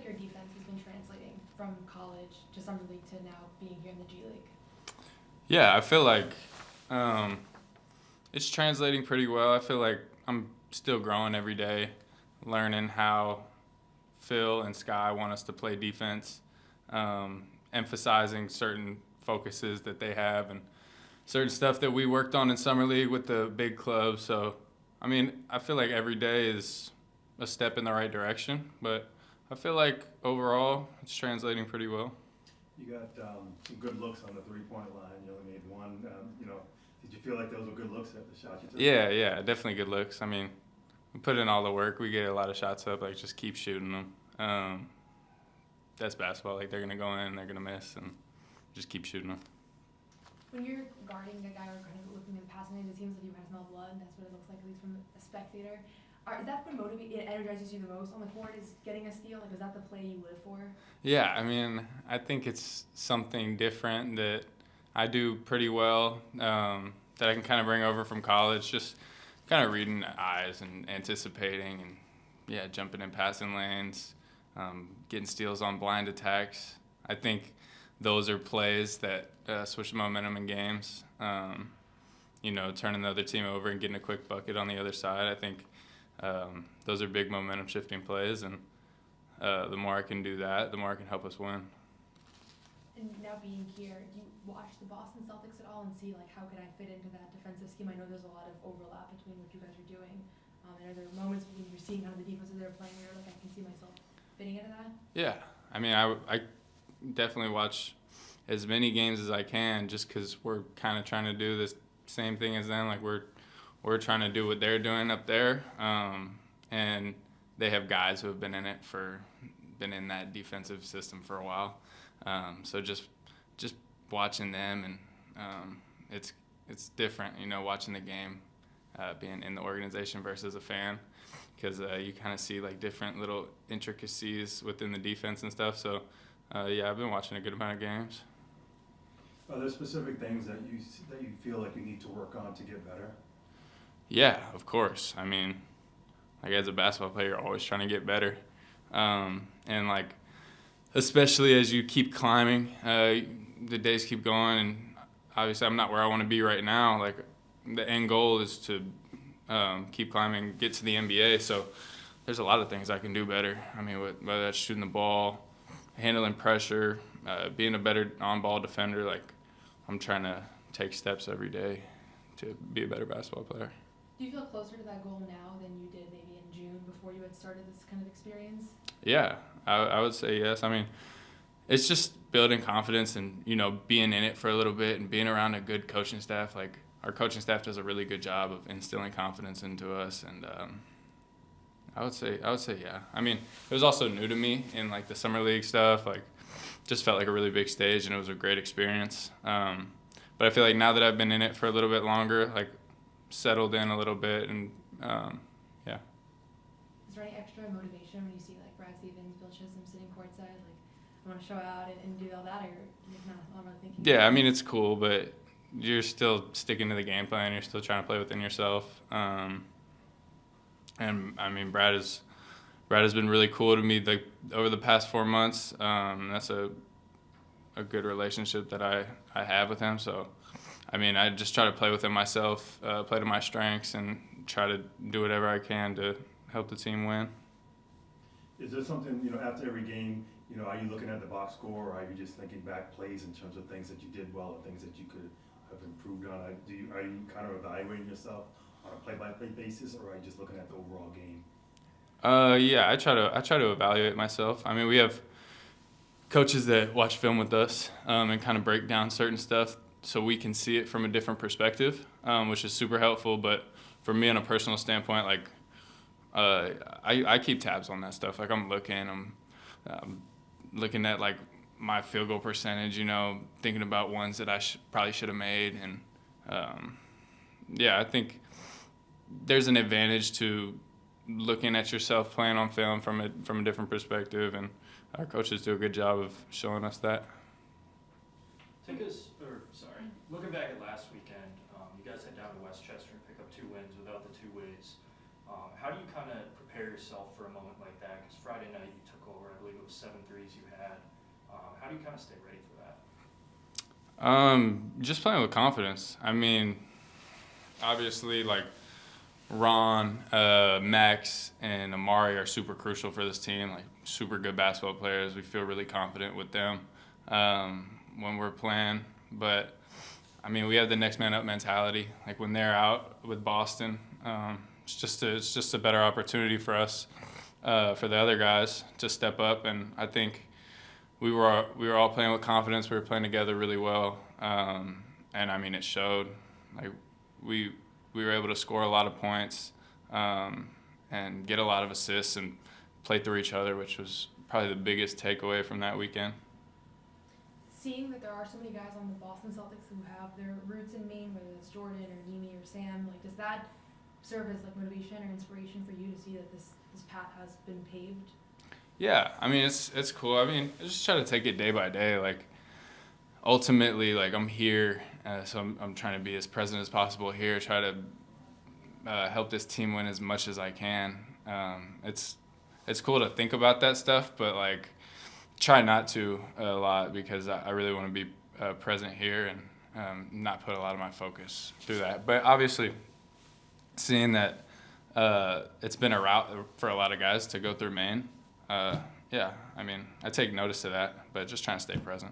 your defense has been translating from college to summer league to now being here in the G League? Yeah, I feel like it's translating pretty well. I feel like I'm still growing every day, learning how Phil and Sky want us to play defense, emphasizing certain focuses that they have and certain stuff that we worked on in summer league with the big club. So, I mean, I feel like every day is a step in the right direction, but I feel like overall it's translating pretty well. You got some good looks on the three-point line. You only made one. Did you feel like those were good looks at the shots you took? Yeah, definitely good looks. I mean, we put in all the work. We get a lot of shots up. Like, just keep shooting them. That's basketball. Like, they're gonna go in, they're gonna miss, and just keep shooting them. When you're guarding a guy or kind of looking and passing it, it seems like you guys smell blood. That's what it looks like, at least from a spectator. Is that what it energizes you the most on the court? Is getting a steal? Like, is that the play you live for? Yeah, I mean, I think it's something different that I do pretty well, that I can kind of bring over from college. Just kind of reading eyes and anticipating and, yeah, jumping in passing lanes, getting steals on blind attacks. I think those are plays that switch the momentum in games. Turning the other team over and getting a quick bucket on the other side. I think those are big momentum shifting plays, and the more I can do that, the more I can help us win. And now being here, do you watch the Boston Celtics at all and see, like, how can I fit into that defensive scheme? I know there's a lot of overlap between what you guys are doing. And are there moments when you're seeing how the defenses they're playing where, like, I can see myself fitting into that? Yeah. I mean, I definitely watch as many games as I can just because we're kind of trying to do this same thing as them. Like, we're trying to do what they're doing up there. And they have guys who have been in that defensive system for a while. So just watching them, and it's different, watching the game, being in the organization versus a fan, because you kind of see like different little intricacies within the defense and stuff. So yeah, I've been watching a good amount of games. Are there specific things that you feel like you need to work on to get better? Yeah, of course. I mean, like, as a basketball player, you're always trying to get better, and like, especially as you keep climbing, the days keep going, and obviously I'm not where I want to be right now. Like, the end goal is to keep climbing, get to the NBA. So there's a lot of things I can do better. I mean, whether that's shooting the ball, handling pressure, being a better on-ball defender. Like, I'm trying to take steps every day to be a better basketball player. Do you feel closer to that goal now than you did maybe in June before you had started this kind of experience? Yeah, I would say yes. I mean, it's just building confidence and, being in it for a little bit and being around a good coaching staff. Like, our coaching staff does a really good job of instilling confidence into us, and I would say yeah. I mean, it was also new to me in like the summer league stuff. Like, just felt like a really big stage, and it was a great experience. But I feel like now that I've been in it for a little bit longer, like, settled in a little bit, and yeah. Is there any extra motivation when you see like Brad Stevens, Bill Chisholm sitting courtside, like, I want to show out and do all that, or you're not really thinking? Yeah, I mean, it's cool, but you're still sticking to the game plan. You're still trying to play within yourself. And I mean, Brad has been really cool to me over the past 4 months. That's a good relationship that I have with him. So, I mean, I just try to play within myself, play to my strengths, and try to do whatever I can to help the team win. Is there something, after every game, are you looking at the box score, or are you just thinking back plays in terms of things that you did well or things that you could have improved on? Are you kind of evaluating yourself on a play-by-play basis, or are you just looking at the overall game? Yeah, I try to evaluate myself. I mean, we have coaches that watch film with us and kind of break down certain stuff so we can see it from a different perspective, which is super helpful. But for me, on a personal standpoint, like, I keep tabs on that stuff. Like, I'm looking at like my field goal percentage, thinking about ones that I probably should have made, and yeah, I think there's an advantage to looking at yourself playing on film from a different perspective, and our coaches do a good job of showing us that. Looking back at last weekend, you guys head down to Westchester and pick up 2 wins without the 2 ways. How do you kind of prepare yourself for a moment like that? Because Friday night you took over, I believe it those 7 threes you had. How do you kind of stay ready for that? Just playing with confidence. I mean, obviously, like Ron, Max, and Amari are super crucial for this team. Like super good basketball players. We feel really confident with them when we're playing. But I mean, we have the next man up mentality. Like when they're out with Boston, it's just a better opportunity for us, for the other guys to step up. And I think we were all playing with confidence. We were playing together really well, and I mean it showed. Like we were able to score a lot of points, and get a lot of assists and play through each other, which was probably the biggest takeaway from that weekend. Seeing that there are so many guys on the Boston Celtics who have their roots in Maine, whether it's Jordan or Nimi or Sam, like does that serve as like motivation or inspiration for you to see that this path has been paved? Yeah, I mean it's cool. I mean, I just try to take it day by day. Like ultimately, like I'm here, so I'm trying to be as present as possible here. Try to help this team win as much as I can. It's cool to think about that stuff, but like try not to a lot because I really want to be present here and not put a lot of my focus through that. But obviously, seeing that it's been a route for a lot of guys to go through Maine. Yeah, I mean, I take notice of that, but just trying to stay present.